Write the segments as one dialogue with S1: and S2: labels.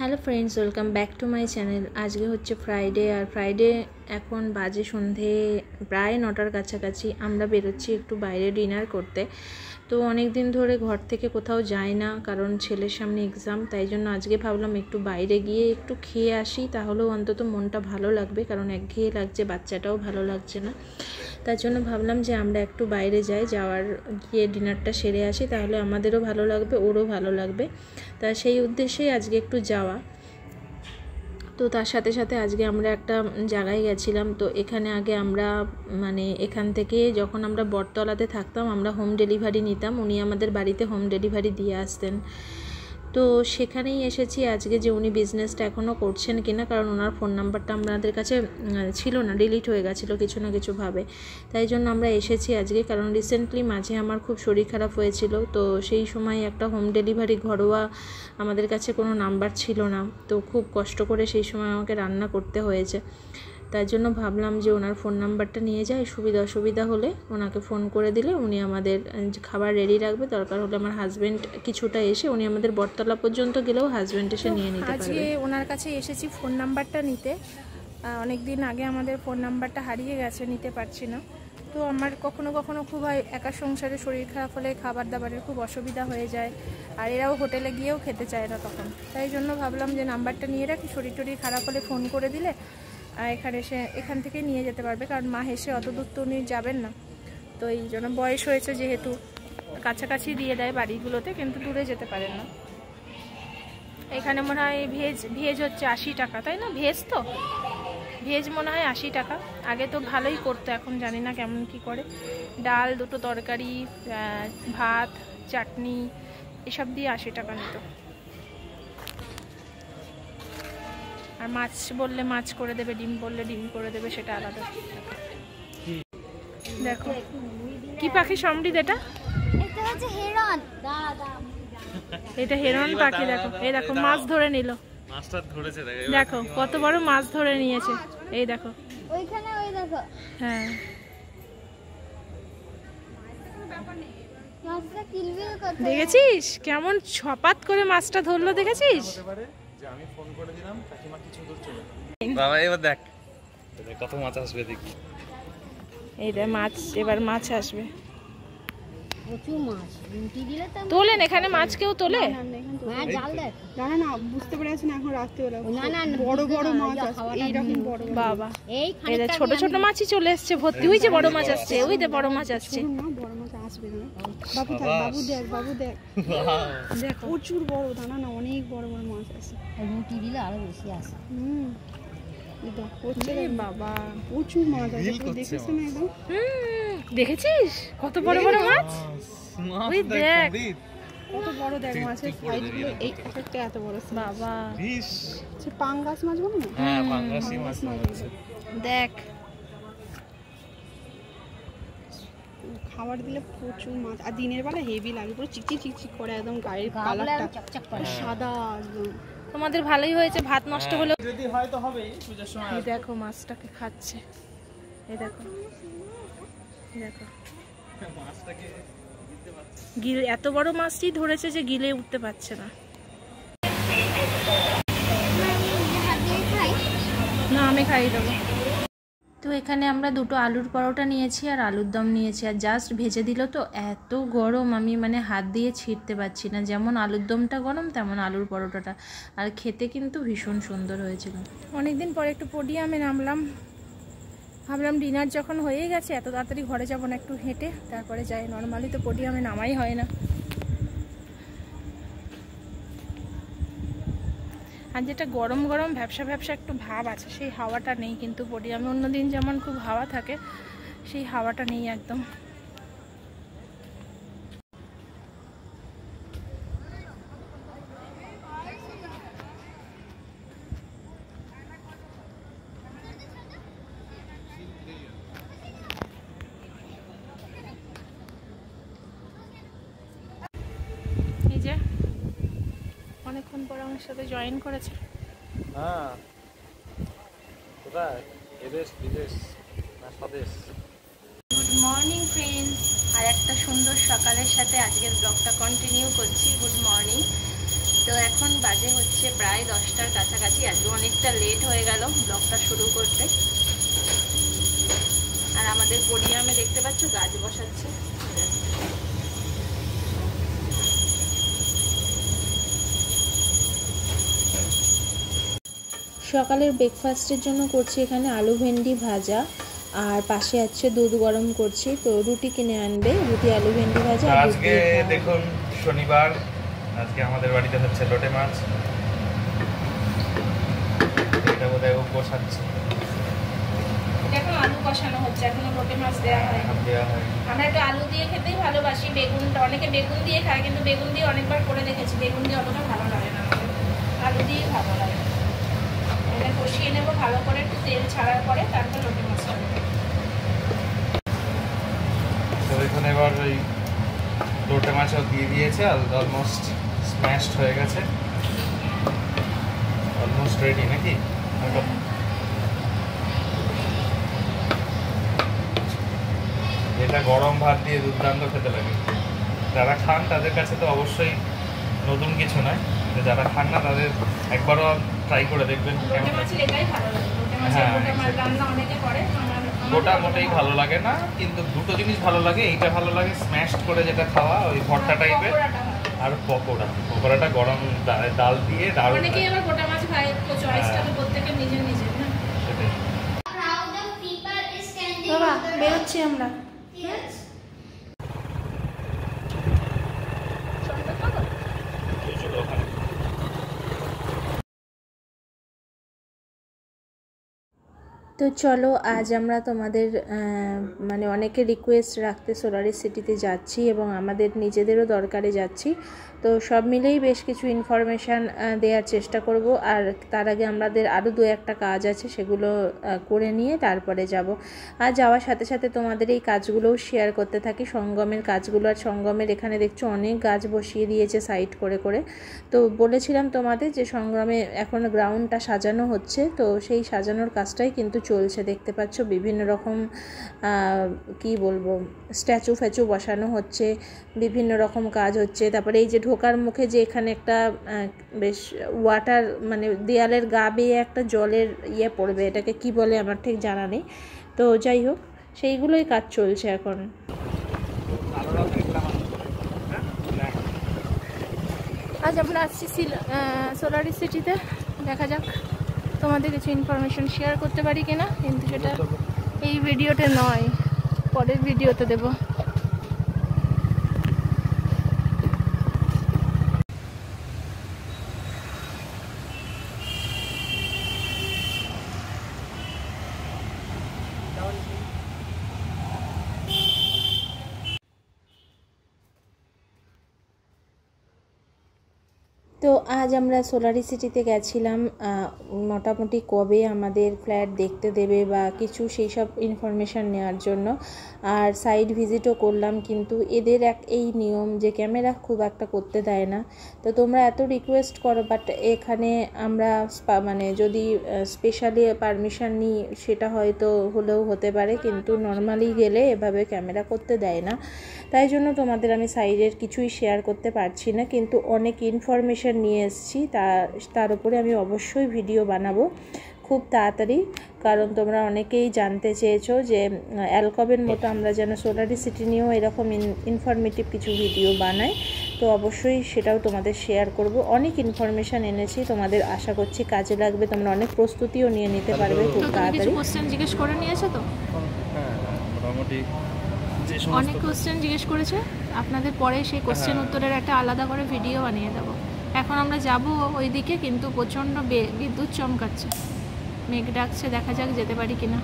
S1: Hello friends, welcome back to my channel. আজকে হচ্ছে Friday, আর Friday এখন বাজে সন্ধে প্রায় 9টার কাছাকাছি। আমরা বেরোচ্ছি একটু বাইরে ডিনার করতে। তো অনেক দিন ধরে ঘর থেকে কোথাও যাই না, কারণ ছেলের সামনে এক্সাম। তাই জন্য আজকে ভাবলাম একটু বাইরে গিয়ে একটু খেয়ে আসি, তাহলেও অন্তত মনটা ভালো লাগবে, কারণ একঘেয়ে লাগছে, বাচ্চাটাও ভালো লাগছে না। তার জন্য ভাবলাম যে আমরা একটু বাইরে গিয়ে ডিনারটা সেরে আসি, তাহলে আমাদেরও ভালো লাগবে, ওরও ভালো লাগবে। তা সেই উদ্দেশ্যেই আজকে একটু যাওয়া। তো তার সাথে সাথে আজকে আমরা একটা জায়গায় গেছিলাম। তো এখানে আগে আমরা এখান থেকে যখন আমরা বটতলাতে থাকতাম, আমরা হোম ডেলিভারি নিতাম, উনি আমাদের বাড়িতে হোম ডেলিভারি দিয়ে আসতেন। তো সেখানেই এসেছি আজকে, যে উনি বিজনেসটা এখনও করছেন কিনা, কারণ ওনার ফোন নাম্বারটা আমাদের কাছে ছিল না, ডিলিট হয়ে গেছিলো কিছু না কিছুভাবে। তাই জন্য আমরা এসেছি আজকে, কারণ রিসেন্টলি মাঝে আমার খুব শরীর খারাপ হয়েছিল। তো সেই সময় একটা হোম ডেলিভারি ঘরোয়া আমাদের কাছে কোনো নাম্বার ছিল না, তো খুব কষ্ট করে সেই সময় আমাকে রান্না করতে হয়েছে। তার জন্য ভাবলাম যে ওনার ফোন নাম্বারটা নিয়ে যাই, অসুবিধা হলে ওনাকে ফোন করে দিলে উনি আমাদের খাবার রেডি রাখবে। দরকার হলে আমার হাজব্যান্ড কিছুটা এসে, উনি আমাদের বটতলা পর্যন্ত গেলেও হাজব্যান্ড এসে নিয়ে নিতে পারবে।
S2: আজকে ওনার কাছে এসেছি ফোন নাম্বারটা নিতে। অনেক দিন আগে আমাদের ফোন নাম্বারটা হারিয়ে গেছে, নিতে পারছি না। তো আমার কখনো কখনো খুব একা সংসারে শরীর খারাপ হলে খাবার দাবারের খুব অসুবিধা হয়ে যায়, আর এরাও হোটেলে গিয়েও খেতে চায় না তখন। তাই জন্য ভাবলাম যে নাম্বারটা নিয়ে রাখি, শরীর খারাপ হলে ফোন করে দিলে এখান থেকে নিয়ে যেতে পারবে, কারণ মা হেসে অত দূর তো উনি যাবেন না। তো এই জন্য বয়স হয়েছে যেহেতু, কাছাকাছি দিয়ে দেয় বাড়িগুলোতে, কিন্তু দূরে যেতে পারেন না। এখানে মনে হয় ভেজ হচ্ছে 80 টাকা, তাই না? ভেজ মনে হয় 80 টাকা। আগে তো ভালোই করতো, এখন জানি না কেমন কি করে। ডাল, 2টো তরকারি, ভাত, চাটনি এসব দিয়ে 80 টাকা নিত। আর মাছ বললে মাছ করে দেবে, ডিম বললে ডিম করে দেবে, সেটা আলাদা। দেখো কি পাখি সমৃদ্ধ, এটা হেরন পাখি। দেখো এই দেখো মাছ ধরে নিল, দেখো কত বড় মাছ ধরে নিয়েছে। এই দেখো ওইখানে, ওই দেখো। হ্যাঁ, দেখেছিস কেমন ছপাত করে মাছটা ধরলো, দেখেছিস?
S3: আমি ফোন করে দিলাম, কাকিমা কিছু দূর চলে গেল। বাবা এবার দেখ কত মাছ আসবে, দেখি।
S2: এইটা মাছ, এবার মাছ আসবে।
S4: প্রচুর মাছ রুটি দিলে তো
S2: তোলেন, এখানে মাছ কেউ তোলে?
S4: হ্যাঁ, জাল দেখ।
S5: না বুঝতে পেরেছ না, এখন রাত্রিবেলা বড় বড় মাছ আছে, এইরকম বড়।
S2: বাবা এই ছোট ছোট মাছই চলে এসছে ভর্তি। ওই যে বড় মাছ আসছে, ওই যে বড় মাছ আসছে।
S5: না বড় মাছ আসবে না। বাবু দেখ দেখো প্রচুর বড়, দানা না অনেক বড় বড় মাছ আছে।
S4: রুটি দিলে আরো বেশি আসে।
S5: বাবা প্রচুর মাছ আছে, তুই দেখেছিস না? একদম
S2: দেখেছিস কত বড় বড় মাছ? ওই দেখ
S5: কত বড়, দেখ মাছের সাইজগুলো, এই একটা এত বড়।
S2: বাবা
S5: সে পাঙ্গাস মাছ বলে না?
S3: হ্যাঁ, পাঙ্গাসই মাছ আছে।
S2: দেখ
S5: খাবার দিলে প্রচুর মাছ, আর দিনের বেলা হেভি লাগে, পুরো চিকচিক করে একদম, গায়ের কালারটা সাদা একদম।
S2: তোমাদের ভালোই হয়েছে, ভাত নষ্ট হলো।
S3: যদি হয় তো হবে পূজার সময়।
S2: এই দেখো মাছটাকে খাচ্ছে, এই দেখো দেখো
S3: মাছটাকে
S2: গিলে, এত বড় মাছটি ধরেছে যে গিলে উঠতে পারছে না। না আমি খাই দেবো।
S1: তো এখানে আমরা 2টো আলুর পরোটা নিয়েছি আর আলুর দম নিয়েছি, আর জাস্ট ভেজে দিল। তো এত গরম, আমি হাত দিয়ে ছিঁড়তে পারছি না। যেমন আলুর দমটা গরম, তেমন আলুর পরোটাটা। আর খেতে কিন্তু ভীষণ সুন্দর হয়েছিল।
S2: অনেকদিন পরে একটু পোডিয়ামে নামলাম। ভাবলাম ডিনার যখন হয়ে গেছে, এত তাড়াতাড়ি ঘরে যাবো না, একটু হেঁটে তারপরে যাই। নর্মালি তো পোডিয়ামে নামাই হয় না। আর যেটা গরম গরম ভ্যাবসা একটু ভাব আছে, সেই হাওয়াটা নেই কিন্তু পোডিয়ামে। অন্যদিন যেমন খুব হাওয়া থাকে, সেই হাওয়াটা নেই একদম। এই যে অনেকক্ষণ পর আমার সাথে জয়েন করেছে।
S3: হ্যাঁ, কোথায় এদেশ বিদেশ না স্বদেশ?
S1: গুড মর্নিং ফ্রেন্ডস, আর একটা সুন্দর সকালের সাথে আজকের ব্লগটা কন্টিনিউ করছি। Good morning. তো এখন বাজে হচ্ছে প্রায় 10টার কাছাকাছি। আজকে অনেকটা লেট হয়ে গেল ব্লগটা শুরু করতে। আর আমাদের পোডিয়ামে দেখতে পাচ্ছ গাছ বসাচ্ছে। সকালের ব্রেকফাস্টের জন্য করছি এখানে আলু ভেন্ডি ভাজা, আর পাশে আছে দুধ গরম করছি। তো রুটি কিনে আনবে, রুটি আলু ভেন্ডি ভাজা।
S3: আজকে দেখুন শনিবার, আজকে আমাদের বাড়িতে হচ্ছে লোটে মাছ। এটা বোধহয় ও কষাচ্ছে।
S2: এখন আলু কষানো হচ্ছে, এখনো লোটে মাছ দেওয়া হয়। আমরা একটু আলু দিয়ে খেতেই ভালোবাসি, বেগুনটা অনেকে বেগুন দিয়ে খায়, কিন্তু বেগুন দিয়ে অনেকবার করে দেখেছি, বেগুন দিয়ে অতটা ভালো লাগে না আমাদের, আলু দিয়েই ভালো লাগে। এটা কষিয়ে নেবো ভালো করে, একটু তেল ছাড়ার পরে তারপর লোটে মাছটা দেবো।
S3: তো এখানে এবার ওই লোটে মাছও দিয়ে দিয়েছে, অলমোস্ট স্ম্যাশড হয়ে গেছে, অলমোস্ট রেডি নাকি? এটা গরম ভাত দিয়ে দুর্দান্ত খেতে লাগে। যারা খান তাদের কাছে তো অবশ্যই নতুন কিছু নয়, যারা খান না তাদের একবারও ট্রাই করে দেখবেন। গোটা মোটেই ভালো লাগে না, কিন্তু দুটো জিনিস ভালো লাগে। এইটা ভালো লাগে স্ম্যাশ করে যেটা খাওয়া, ওই ভর্তা টাইপের, আর পকোড়াটা গরম ডাল দিয়ে দারুণ।
S2: অনেকেই আবার গোটা মাছ খায়, তো চয়েসটা তো প্রত্যেকের নিজের নিজের না। বাবা বেরোচ্ছি আমরা।
S1: তো চলো আজ আমরা তোমাদের মানে অনেকে রিকোয়েস্ট রাখতে সোলারি সিটিতে যাচ্ছি এবং আমাদের নিজেদেরও দরকারে যাচ্ছি। তো সব মিলেই বেশ কিছু ইনফরমেশান দেওয়ার চেষ্টা করব। আর তার আগে আমাদের আরও 2-1টা কাজ আছে, সেগুলো করে নিয়ে তারপরে যাব। আর যাওয়ার সাথে সাথে তোমাদের এই কাজগুলোও শেয়ার করতে থাকি, সঙ্গমের কাজগুলো। আর সঙ্গমের এখানে দেখছো অনেক গাছ বসিয়ে দিয়েছে সাইড করে করে। তো বলেছিলাম তোমাদের যে সংগ্রামে এখন গ্রাউন্ডটা সাজানো হচ্ছে, তো সেই সাজানোর কাজটাই কিন্তু চলছে। দেখতে পাচ্ছ বিভিন্ন রকম কি বলবো স্ট্যাচু ফ্যাচু বসানো হচ্ছে, বিভিন্ন রকম কাজ হচ্ছে। তারপরে এই যে ঢোকার মুখে যে এখানে একটা বেশ ওয়াটার মানে দেয়ালের গা বেয়ে একটা জলের ইয়ে পড়বে, এটাকে কি বলে আমার ঠিক জানা নেই। তো যাই হোক সেইগুলোই কাজ চলছে এখন।
S2: আজ আমরা আসছি সোলারি সিটিতে, দেখা যাক তোমাদের কিছু ইনফরমেশন শেয়ার করতে পারি কিনা, কিন্তু সেটা এই ভিডিওতে নয়, পরের ভিডিওতে দেবো।
S1: তো আজ আমরা সোলারি সিটিতে গেছিলাম মোটামুটি কবে আমাদের ফ্ল্যাট দেখতে দেবে বা কিছু সেই সব ইনফরমেশান নেওয়ার জন্য। আর সাইট ভিজিটও করলাম, কিন্তু এদের এই নিয়ম যে ক্যামেরা খুব একটা করতে দেয় না। তো তোমরা এত রিকোয়েস্ট করো, বাট এখানে আমরা মানে যদি স্পেশালি পারমিশন নিই সেটা হয়তো হলেও হতে পারে, কিন্তু নর্মালি গেলে এভাবে ক্যামেরা করতে দেয় না। তাই জন্য তোমাদের আমি সাইডের কিছুই শেয়ার করতে পারছি না, কিন্তু অনেক ইনফরমেশান নিয়ে এসেছি, তার উপরে আমি অবশ্যই ভিডিও বানাবো খুব তাড়াতাড়ি। কারণ তোমরা অনেকেই জানতে চেয়েছো যে অ্যালকবের মতো আমরা যেন সোলারি সিটি নিয়েও এরকম ইনফরমেটিভ কিছু ভিডিও বানাই। তো অবশ্যই সেটাও তোমাদের শেয়ার করব। অনেক ইনফরমেশান এনেছি, তোমাদের আশা করছি কাজে লাগবে, তোমরা অনেক প্রস্তুতিও নিয়ে নিতে পারবে খুব তাড়াতাড়ি।
S2: কোশ্চেন জিজ্ঞেস করে নিয়েছো তো?
S3: মোটামুটি
S2: অনেক কোশ্চেন জিজ্ঞেস করেছে আপনাদের, পরে সেই কোশ্চেন উত্তরের একটা আলাদা করে ভিডিও বানিয়ে দেবো। এখন আমরা যাব ওইদিকে, কিন্তু প্রচণ্ড বিদ্যুৎ চমকাচ্ছে, মেঘ ডাকছে, দেখা যাক যেতে পারি কিনা।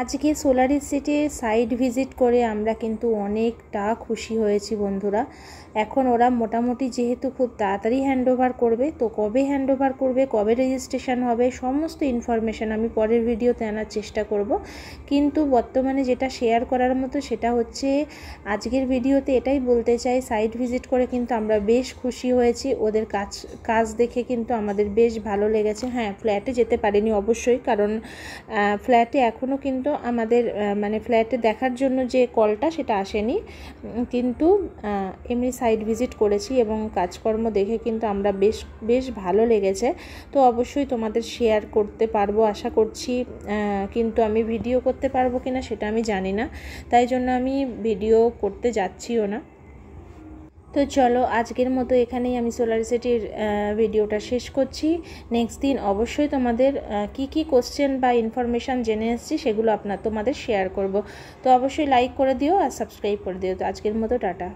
S1: আজকে সোলারি সিটির সাইট ভিজিট করে আমরা কিন্তু অনেকটা খুশি হয়েছি বন্ধুরা। এখন ওরা মোটামুটি যেহেতু খুব তাড়াতাড়ি হ্যান্ডওভার করবে, তো কবে হ্যান্ডওভার করবে, কবে রেজিস্ট্রেশন হবে, সমস্ত ইনফরমেশান আমি পরের ভিডিওতে আনার চেষ্টা করব। কিন্তু বর্তমানে যেটা শেয়ার করার মতো সেটা হচ্ছে আজকের ভিডিওতে এটাই বলতে চাই, সাইট ভিজিট করে কিন্তু আমরা বেশ খুশি হয়েছি। ওদের কাজ দেখে কিন্তু আমাদের বেশ ভালো লেগেছে। হ্যাঁ, ফ্ল্যাটে যেতে পারিনি অবশ্যই, কারণ ফ্ল্যাটে এখনও কিন্তু আমাদের মানে ফ্ল্যাটে দেখার জন্য যে কলটা সেটা আসেনি, কিন্তু এমনি সাইট ভিজিট করেছি এবং কাজকর্ম দেখে কিন্তু আমরা বেশ ভালো লেগেছে। তো অবশ্যই তোমাদের শেয়ার করতে পারবো আশা করছি, কিন্তু আমি ভিডিও করতে পারবো কিনা সেটা আমি জানি না, তাই জন্য আমি ভিডিও করতে যাচ্ছিও না। তো চলো আজকের মতো এখানেই আমি সোলারি সিটির ভিডিওটা শেষ করছি। নেক্সট দিন অবশ্যই তোমাদের কি কোশ্চেন বা ইনফরমেশান জেনে এসেছি সেগুলো তোমাদের শেয়ার করব। তো অবশ্যই লাইক করে দিও আর সাবস্ক্রাইব করে দিও। তো আজকের মতো টাটা।